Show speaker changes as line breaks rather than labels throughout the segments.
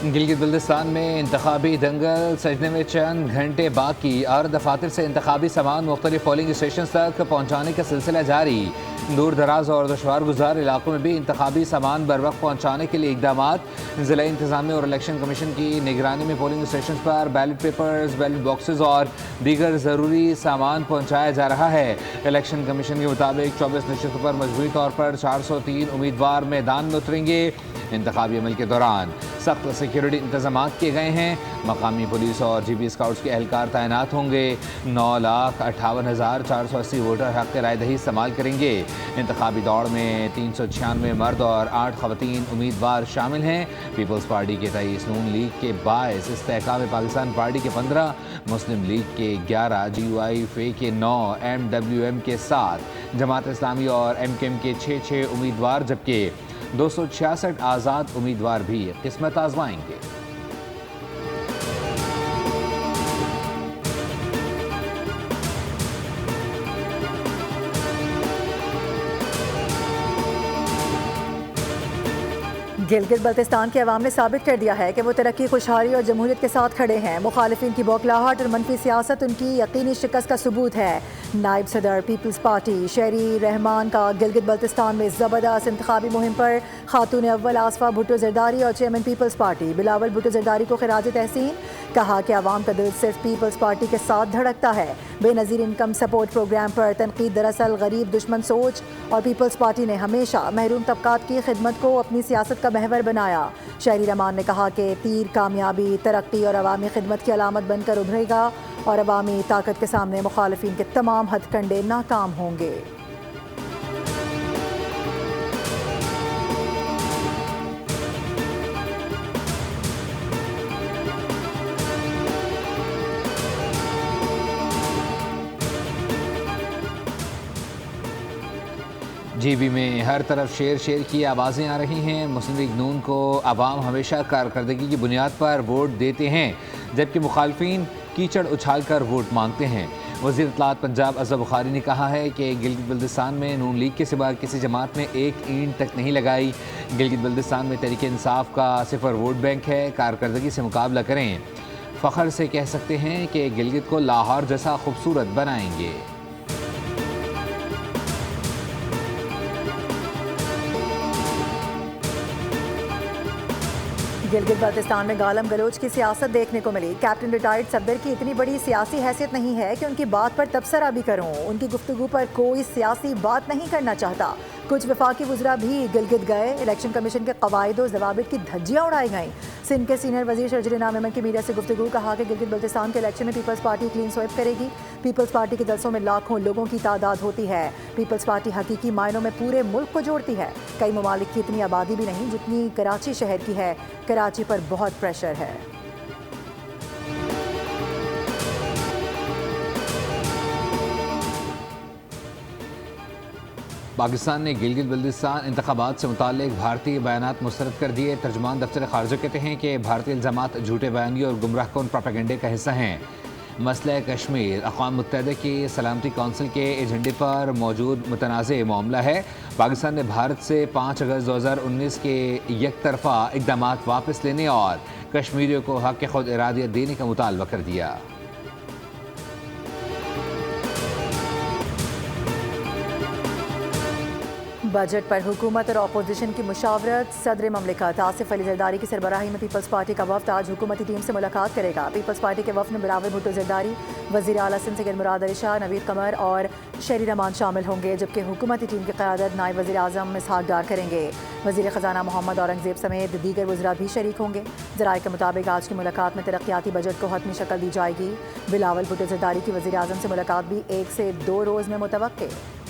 गिलगित बल्तिस्तान में इंतखाबी दंगल सजने में चंद घंटे बाकी और दफातर से इंतखाबी सामान मुख्तलिफ पोलिंग स्टेशन तक पहुँचाने का सिलसिला जारी। दूर दराज और दुश्वार गुजार इलाकों में भी इंतखाबी सामान बर वक्त पहुँचाने के लिए इकदाम। ज़िला इंतजामिया और इलेक्शन कमीशन की निगरानी में पोलिंग स्टेशन पर बैलेट पेपर्स, बैलेट बॉक्सेस और दीगर ज़रूरी सामान पहुँचाया जा रहा है। इलेक्शन कमीशन के मुताबिक 24 नशिस्तों पर मजबूरी तौर पर 403 उम्मीदवार मैदान में उतरेंगे। इंतखाबी अमल के दौरान सख्त सिक्योरिटी इंतजाम किए गए हैं। मकामी पुलिस और GB स्काउट्स के एहलकार तैनात होंगे। 9,58,480 वोटर हक़ राय दही इस्तेमाल करेंगे। इंतखाबी दौड़ में 396 मर्द और 8 ख़वातीन उम्मीदवार शामिल हैं। पीपल्स पार्टी के 23, नून लीग के 22, इस्तेहकाम पाकिस्तान पार्टी के 15, मुस्लिम लीग के 11, GUI के 9, MWM के 7, जमात इस्लामी और MKM के 6 उम्मीदवार जबकि 266 आज़ाद उम्मीदवार भी किस्मत आजमाएंगे।
गिलगित बल्तिस्तान के अवाम ने साबित कर दिया है कि वो तरक्की, खुशहाली और जमहूरियत के साथ खड़े हैं। मुखालिफिन की बौखलाहट और मनफी सियासत उनकी यकीनी शिकस्त का सबूत है। नायब सदर पीपल्स पार्टी शहरी रहमान का गिलगित बल्तिस्तान में ज़बरदस्त इंतखाबी मुहिम पर खातून अव्वल आसफा भुट्टो जरदारी और चेयरमैन पीपल्स पार्टी बिलावल भुट्टो जरदारी को खिराज तहसीन। कहा कि आवाम का दिल सिर्फ पीपल्स पार्टी के साथ धड़कता है। बेनज़ीर इनकम सपोर्ट प्रोग्राम पर तनकीद दरअसल गरीब दुश्मन सोच और पीपल्स पार्टी ने हमेशा महरूम तबकात की खिदमत को अपनी सियासत का महवर बनाया। शहरी रहमान ने कहा कि तीर कामयाबी, तरक्की और अवामी खिदमत की अलामत बनकर उभरेगा और अवामी ताकत के सामने मुखालिफिन के तमाम हथकंडे नाकाम होंगे।
GB में हर तरफ शेर शेर की आवाज़ें आ रही हैं। मुस्लिम लीग नून को आवाम हमेशा कारकर्दगी की बुनियाद पर वोट देते हैं जबकि मुखालफिन कीचड़ उछाल कर वोट मांगते हैं। वज़ीर इत्तलात पंजाब अज़हर बुखारी ने कहा है कि गिलगित बल्तिस्तान में नून लीग के सिवा किसी जमात ने एक ईंट तक नहीं लगाई। गिलगित बल्तिस्तान में तहरीक इंसाफ का सिफर वोट बैंक है। कारकर्दगी से मुकाबला करें। फ़ख्र से कह सकते हैं कि गिलगित को लाहौर जैसा खूबसूरत बनाएंगे।
गिलगित बल्तिस्तान में गालम गलोच की सियासत देखने को मिली। कैप्टन रिटायर्ड सब्दर की इतनी बड़ी सियासी हैसियत नहीं है कि उनकी बात पर तबसरा भी करूं। उनकी गुफ्तगू पर कोई सियासी बात नहीं करना चाहता। कुछ वफाकी वज़रा भी गिलगित गए। इलेक्शन कमीशन के कवायद और ज़वाबित की धज्जियाँ उड़ाई गईं। सिंध के सीनियर वज़ीर शर्जील इनाम अहमद की मीडिया से गुफ्तगू। कहा कि गिलगित बल्तिस्तान के इलेक्शन में पीपल्स पार्टी क्लीन स्वीप करेगी। पीपल्स पार्टी के जलसों में लाखों लोगों की तादाद होती है। पीपल्स पार्टी हकीकी मायनों में पूरे मुल्क को जोड़ती है। कई ममालिक की इतनी आबादी भी नहीं जितनी कराची शहर की है। कराची पर बहुत प्रेशर है।
पाकिस्तान ने गिलगित बल्तिस्तान इंतखाबात से मुताल्लिक भारतीय बयानात मुस्तरद कर दिए। तर्जुमान दफ्तर खारजा कहते हैं कि भारतीय इल्ज़ामात झूठे बयानी और गुमराहकुन प्रोपेगेंडे का हिस्सा हैं। मसला कश्मीर अक़वाम मुत्तहिदा की सलामती कौंसिल के एजेंडे पर मौजूद मुतनाज़ मामला है। पाकिस्तान ने भारत से 5 अगस्त 2019 के यकतरफा इक़दामात वापस लेने और कश्मीरियों को हक़ खुद इरादियत देने का मुतालबा कर दिया।
बजट पर हुकूमत और अपोजिशन की मुशावरत। सदर ममलिकत आसिफ अली जरदारी की सरबराही में पीपल्स पार्टी का वफ्द आज हुकूमती टीम से मुलाकात करेगा। पीपल्स पार्टी के वफ्द में बिलावल भुट्टो जरदारी, वज़ीर आला सिंध सैयद मुराद अली शाह, नवीद कमर और शहरी रहमान शामिल होंगे जबकि हुकूमती टीम की क़यादत नायब वज़ीर आज़म इसहाक़ डार करेंगे। वज़ीर ख़जाना मोहम्मद औरंगज़ेब समेत दीगर वज़रा भी शरीक होंगे। ज़राए के मुताबिक आज की मुलाकात में तरक्याती बजट को हतमी शक्ल दी जाएगी। बिलावल भुट्टो जरदारी की वज़ीर आज़म से मुलाकात भी 1 से 2 रोज़ में मुतवक्के।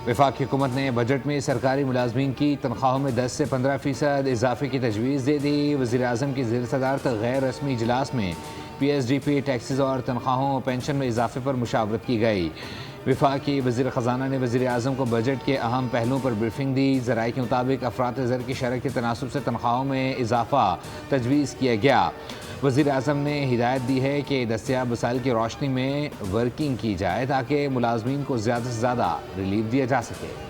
वफाकी हुकूमत ने बजट में सरकारी मुलाजमीन की तनख्वाहों में 10 से 15% इजाफे की तजवीज़ दे दी। वज़ीर आज़म की ज़ेर सदारत गैर रस्मी इजलास में PSDP टैक्सेस और तनख्वाहों और पेंशन में इजाफे पर मुशावरत की गई। वफाकी वज़ीर ख़जाना ने वज़ीर आज़म को बजट के अहम पहलुओं पर ब्रीफिंग दी। ज़राए के मुताबिक अफरात ज़र की शरह के तनासुब से तनख्वाहों में इजाफ़ा तजवीज़ किया गया। वज़ीर आज़म ने हिदायत दी है कि दस्तियाब वसाइल की रोशनी में वर्किंग की जाए ताकि मुलाजमीन को ज़्यादा से ज़्यादा रिलीफ दिया जा सके।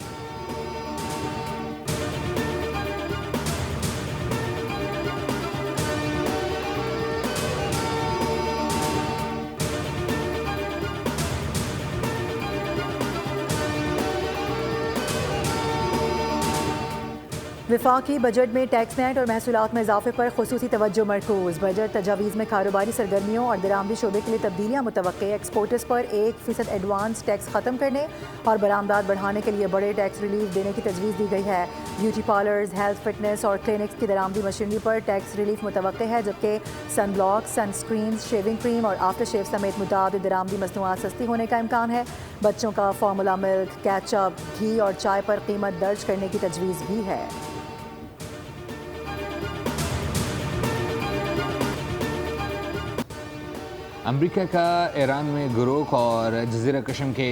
वफाकी बजट में टैक्स नेट और महसूलात में इजाफे पर खुसूसी तवज्जो मरकूज। बजट तजावीज़ में कारोबारी सरगर्मियों और दरामदी शोबे के लिए तब्दीलियाँ मुतवक्के। एक्सपोर्टर्स पर 1% एडवांस टैक्स ख़त्म करने और बरामदात बढ़ाने के लिए बड़े टैक्स रिलीफ देने की तजवीज़ दी गई है। ब्यूटी पार्लर्स, हेल्थ फिटनेस और क्लिनिक्स की दरामदी मशीनरी पर टैक्स रिलीफ मुतवक्के है, जबकि sunblock, sunscreen, shaving cream और आफ्टर शेव समेत मुताबिक दरामदी मसनूआत सस्ती होने का इम्कान है। बच्चों का फार्मूला मिल्क, केचप, घी और चाय पर कीमत दर्ज करने की तजवीज़ भी है।
अमरीका का ईरान में गुरूख और जज़ीरा कशम के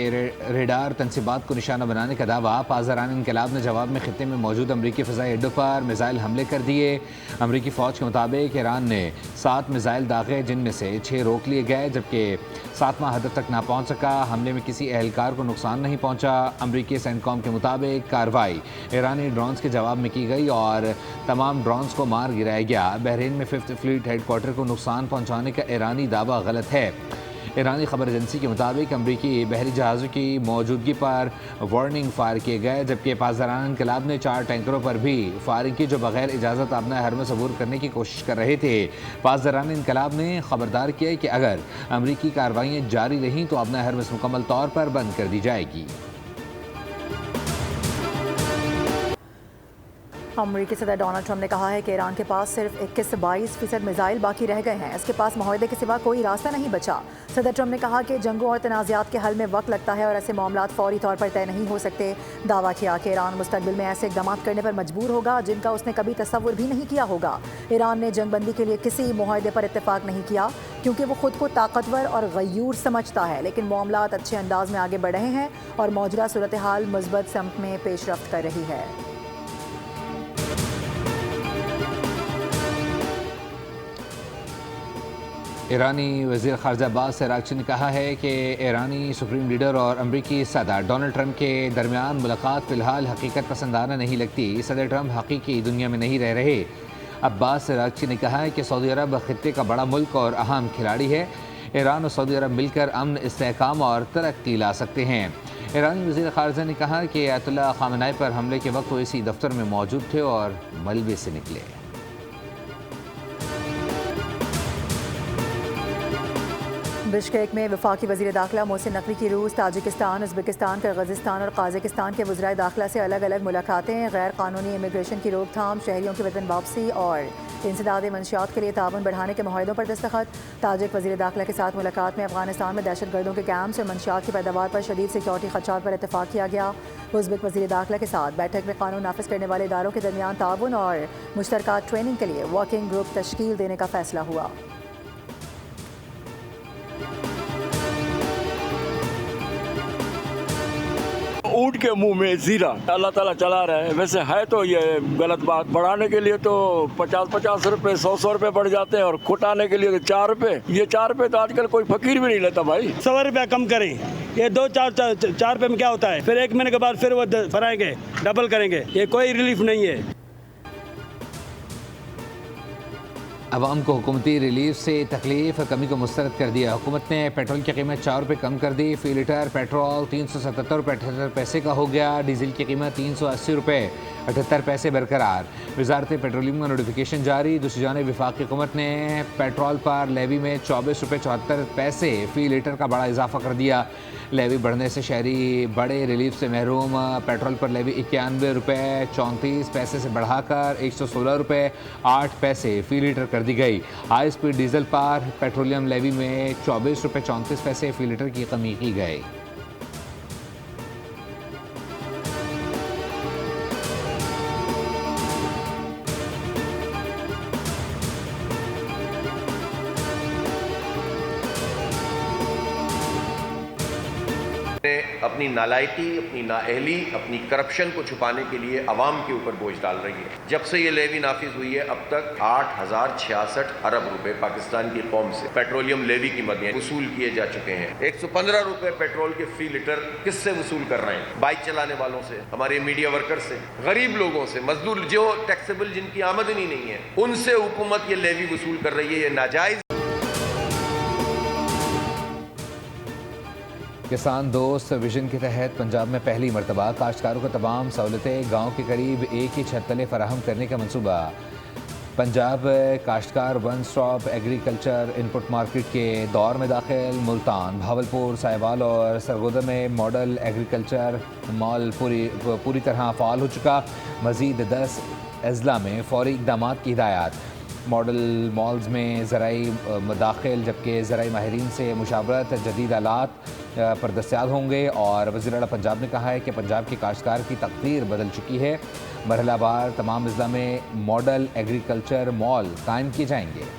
रेडार तनसीबात को निशाना बनाने का दावा। पासदारान इनकलाब ने जवाब में खित्ते में मौजूद अमरीकी फ़िज़ाई अड्डों पर मिसाइल हमले कर दिए। अमरीकी फ़ौज के मुताबिक ईरान ने 7 मिसाइल दागे, जिनमें से 6 रोक लिए गए, जबकि 7वां हदफ तक ना पहुँच सका। हमले में किसी एहलकार को नुकसान नहीं पहुँचा। अमरीकी सेंटकॉम के मुताबिक कार्रवाई ईरानी ड्रोन्स के जवाब में की गई और तमाम ड्रोन्स को मार गिराया गया। बहरीन में 5th फ्लीट हेडक्वार्टर को नुकसान पहुँचाने का ईरानी दावा गलत है। ईरानी खबर एजेंसी के मुताबिक अमरीकी बहरी जहाज़ों की मौजूदगी पर वार्निंग फायर किए गए, जबकि पासदारान इनकलाब ने 4 टैंकरों पर भी फायरिंग की जो बगैर इजाज़त अपना हरम सबूर करने की कोशिश कर रहे थे। पासदारान इनकलाब ने खबरदार किया कि अगर अमरीकी कार्रवाइयाँ जारी रहीं तो अपना हरम मुकम्मल तौर पर बंद कर दी जाएगी।
अमरीकी सदर डोनाल्ड ट्रंप ने कहा है कि ईरान के पास सिर्फ 21 से 22% मिसाइल बाकी रह गए हैं। इसके पास मुआहदे के सिवा कोई रास्ता नहीं बचा। सदर ट्रंप ने कहा कि जंगों और तनाज़ात के हल में वक्त लगता है और ऐसे मामलात फौरी तौर पर तय नहीं हो सकते। दावा किया कि ईरान मुस्तकबिल में ऐसे इक़दाम करने पर मजबूर होगा जिनका उसने कभी तसव्वुर भी नहीं किया होगा। ईरान ने जंगबंदी के लिए किसी मुआहदे पर इत्तेफाक नहीं किया क्योंकि वो खुद को ताकतवर और गयूर समझता है, लेकिन मामलात अच्छे अंदाज में आगे बढ़ रहे हैं और मौजूदा सूरत हाल मुस्बत समत में पेशरफ्त कर रही है।
ईरानी वज़ीर ख़ारजा अब्बास अराग़ची ने कहा है कि ईरानी सुप्रीम लीडर और अमरीकी सदर डोनाल्ड ट्रंप के दरमियान मुलाकात फ़िलहाल हकीकत पसंदाना नहीं लगती। सदर ट्रंप हकीकी दुनिया में नहीं रह रहे। अब्बास अराग़ची ने कहा है कि सऊदी अरब ख़ित्ते का बड़ा मुल्क और अहम खिलाड़ी है। ईरान और सऊदी अरब मिलकर अमन, इस्तेहकाम और तरक्की ला सकते हैं। ईरानी वज़ीर ख़ारजा ने कहा कि अयतुल्लाह ख़ामेनी पर हमले के वक्त वो इसी दफ्तर में मौजूद थे और मलबे से निकले।
बिश्केक में वफाकी वज़ीर दाखिला मोहसिन नकवी की रूस, ताजिकिस्तान, उज़्बेकिस्तान, किर्गिज़स्तान और काज़ाकिस्तान के वज़राए दाखिला से अलग अलग मुलाकातें। गैर कानूनी इमिग्रेशन की रोकथाम, शहरियों की वतन वापसी और इंसदाद मंशियात के लिए ताउन बढ़ाने के माहिदों पर दस्तखत। ताजिक वज़ीर दाखिला के साथ मुलाकात में अफगानिस्तान में दहशत गर्दों के कैंप्स और मंशियात की पैदावार पर शदीद सिक्योरिटी खदशात पर इत्तफाक किया गया। उज़्बेक वज़ीर दाखिला के साथ बैठक में कानून नाफिज करने वाले इदारों के दरमियान ताउन और मुश्तरका ट्रेनिंग के लिए वर्किंग ग्रुप तश्कील देने का फैसला हुआ।
ऊँट के मुंह में जीरा अल्लाह ताला चला रहा है। वैसे है तो ये गलत बात। बढ़ाने के लिए तो 50-50 रुपए 100 रुपए बढ़ जाते हैं और खुटाने के लिए 4 रुपए। ये 4 रुपए तो आजकल कोई फकीर भी नहीं लेता भाई। 100 रुपया कम करें। ये 2-4 रुपए में क्या होता है? फिर 1 महीने के बाद फिर वो बढ़ाएंगे, डबल करेंगे। ये कोई रिलीफ नहीं है।
अवाम को हुकूमती रिलीफ से तकलीफ कमी को मुस्तरद कर दिया। हुकूमत ने पेट्रोल की कीमत 4 रुपये कम कर दी। फ़ी लीटर पेट्रोल 377 रुपये 78 पैसे का हो गया। डीजल की कीमत 380 रुपये 78 पैसे बरकरार। वजारत पेट्रोलियम का नोटिफिकेशन जारी। दूसरी जानिब वफाकी हुकूमत ने पेट्रोल पर लेवी में 24 रुपये 74 पैसे फ़ी लीटर का बड़ा इजाफा कर दिया। लेवी बढ़ने से शहरी बड़े रिलीफ से महरूम। पेट्रोल पर लेवी 91 रुपये 34 पैसे से बढ़ाकर 116 रुपये 8 पैसे फ़ी लीटर कर दी गई। हाई स्पीड डीजल पर पेट्रोलियम लेवी में 24 रुपये 34 पैसे फ़ी लीटर की कमी की गई।
हुकूमतें अपनी नालायकी, अपनी नाअहली, अपनी करप्शन को छुपाने के लिए अवाम के ऊपर बोझ डाल रही है। जब से ये लेवी नाफिज हुई है अब तक 8,066 अरब रुपए पाकिस्तान की कौम से पेट्रोलियम लेवी की मद में वसूल किए जा चुके हैं। 115 रुपए पेट्रोल के फी लीटर किससे वसूल कर रहे हैं? बाइक चलाने वालों से, हमारे मीडिया वर्कर से, गरीब लोगों से, मजदूर जो टैक्सेबल जिनकी आमदनी नहीं है उनसे हुकूमत ये लेवी वसूल कर रही है। ये नाजायज।
किसान दोस्त विजन के तहत पंजाब में पहली मरतबा काश्तकारों को तमाम सहूलतें गाँव के करीब एक ही छत तले फराहम करने का मनसूबा। पंजाब काश्तकार one stop agriculture input market के दौर में दाखिल। मुल्तान, भावलपुर, साहिवाल और सरगोदा में मॉडल एग्रीकल्चर मॉल पूरी तरह फ़ाल हो चुका। मज़ीद 10 अजला में फौरी इक़दाम की हिदायत। मॉडल मॉल्स में ज़राई मदाखिल जबकि ज़राई माहिरीन से मुशावरत जदीद आलात पर दस्तयाब होंगे। और वज़ीर आला पंजाब ने कहा है कि पंजाब के काश्तकार की तकदीर बदल चुकी है। मरहलावार तमाम अजला में मॉडल एग्रीकल्चर मॉल कायम किए जाएंगे।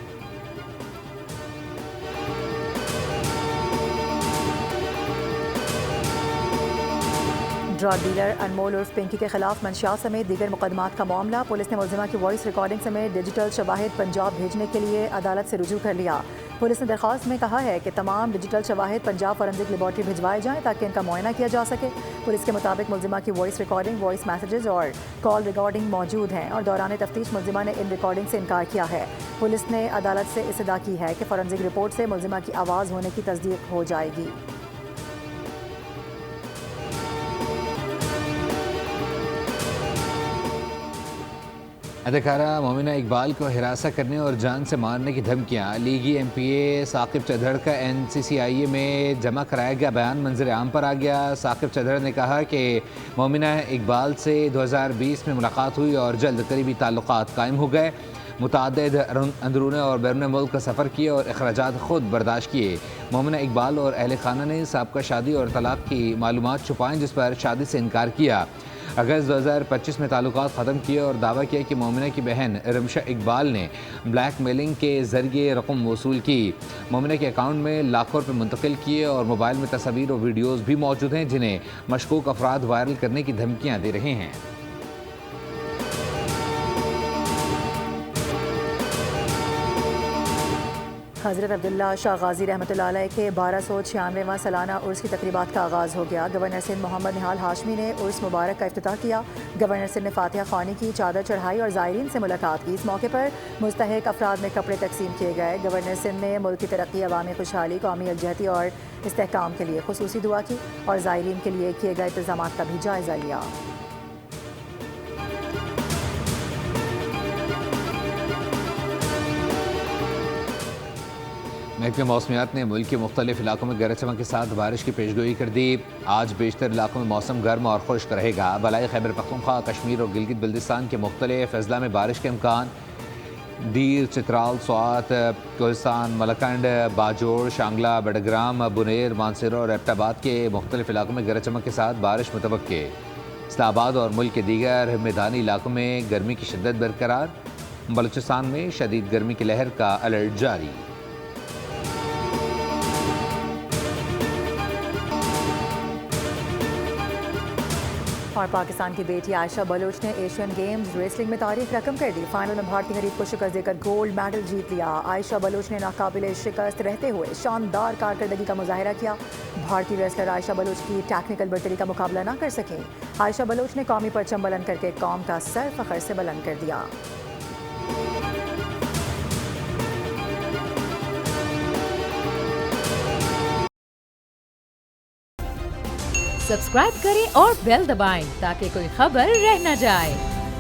ड्रग डीलर अनमोल उर्फ पिंकी के खिलाफ मंशियात समेत दीगर मुकदमात का मामला। पुलिस ने मुलजिमा की वॉइस रिकॉर्डिंग समेत डिजिटल शवाहिद पंजाब भेजने के लिए अदालत से रुजू कर लिया। पुलिस ने दरख्वास्त में कहा है कि तमाम डिजिटल शवाहिद पंजाब फॉरेंसिक लेबॉर्ट्री भिजवाए जाएं ताकि इनका मुआयना किया जा सके। पुलिस के मुताबिक मुलजिमा की वॉइस रिकॉर्डिंग, वॉइस मैसेजेस और कॉल रिकॉर्डिंग मौजूद हैं और दौरान तफ्तीश मुलजिमा ने इन रिकॉर्डिंग से इनकार किया है। पुलिस ने अदालत से इस्तदा की है कि फॉरेंसिक रिपोर्ट से मुलजिमा की आवाज़ होने की तस्दीक हो जाएगी।
अदाकारा मोमिना इकबाल को हिरासत करने और जान से मारने की धमकियाँ। लीगी MPA साकिब चौधरी का NCCIA में जमा कराया गया बयान मंजर आम पर आ गया। साकिब चौधरी ने कहा कि मोमिना इकबाल से 2020 में मुलाकात हुई और जल्द करीबी ताल्लुकात कायम हो गए। मुतादिद अंदरून और बैरून मुल्क का सफ़र किए और अखराजात खुद बर्दाश्त किए। मोमिना इकबाल और अहल खाना ने साबका शादी और तलाक की मालूमात छुपाएं जिस पर शादी से इनकार किया। अगस्त 2025 में ताल्लुकात ख़त्म किए और दावा किया कि मोमिना की बहन रमशा इकबाल ने ब्लैक मेलिंग के ज़रिए रकम वसूल की। मोमिना के अकाउंट में लाखों रुपये मुंतकिल किए और मोबाइल में तस्वीर और वीडियोज़ भी मौजूद हैं जिन्हें मशकूक अफराद वायरल करने की धमकियाँ दे रहे हैं।
हज़रत अब्दुल्ला शाह गाजी रहमतुल्लाह अलैह के 1296वां सालाना उर्स की तकरीबात का आगाज़ हो गया। गवर्नर सिंध मोहम्मद निहाल हाशमी ने उर्स मुबारक का इफ्तिताह किया। गवर्नर सिंध ने फातिहा ख़्वानी की, चादर चढ़ाई और ज़ायरीन से मुलाकात की। इस मौके पर मुस्तहिक अफराद में कपड़े तकसीम किए गए। गवर्नर सिंध ने मुल्क की तरक्की, अवामी खुशहाली, कौमी यकजहती और इस्तेहकाम के लिए खुसूसी दुआ की और ज़ायरीन के लिए किए गए इंतज़ाम का भी जायज़ा लिया।
महकमे मौसमियात ने मुल्क के मुख्तलिफ इलाकों में गरज चमक के साथ बारिश की पेशगोई कर दी। आज बेशतर इलाकों में मौसम गर्म और खुश्क रहेगा। बलाई खैबर पख्तूनख्वा, कश्मीर और गिलगित बल्तिस्तान के मुख्तलिफ अजला में बारिश के इम्कान। दीर, चित्राल, स्वात, कोहिस्तान, मलकंड, बाजोड़, शांगला, बडग्राम, बुनेर, मानसर और एबटाबाद के मुख्तलिफ इलाकों में गरज चमक के साथ बारिश मुतवक्के। इस्लामाबाद और मुल्क के दीगर मैदानी इलाकों में गर्मी की शिद्दत बरकरार। बलूचिस्तान में शदीद गर्मी की लहर का अलर्ट जारी।
और पाकिस्तान की बेटी आयशा बलोच ने एशियन गेम्स रेसलिंग में तारीख रकम कर दी। फाइनल में भारतीय हरीफ को शिकस्त देकर गोल्ड मेडल जीत लिया। आयशा बलोच ने नाकाबिले शिकस्त रहते हुए शानदार कारकर्दगी का मुजाहिरा किया। भारतीय रेसलर आयशा बलोच की टेक्निकल बर्तरी का मुकाबला न कर सकें। आयशा बलोच ने कौमी परचम बुलंद करके कौम का सर फखर से बुलंद कर दिया।
सब्सक्राइब करें और बेल दबाएं ताकि कोई खबर रह न जाए।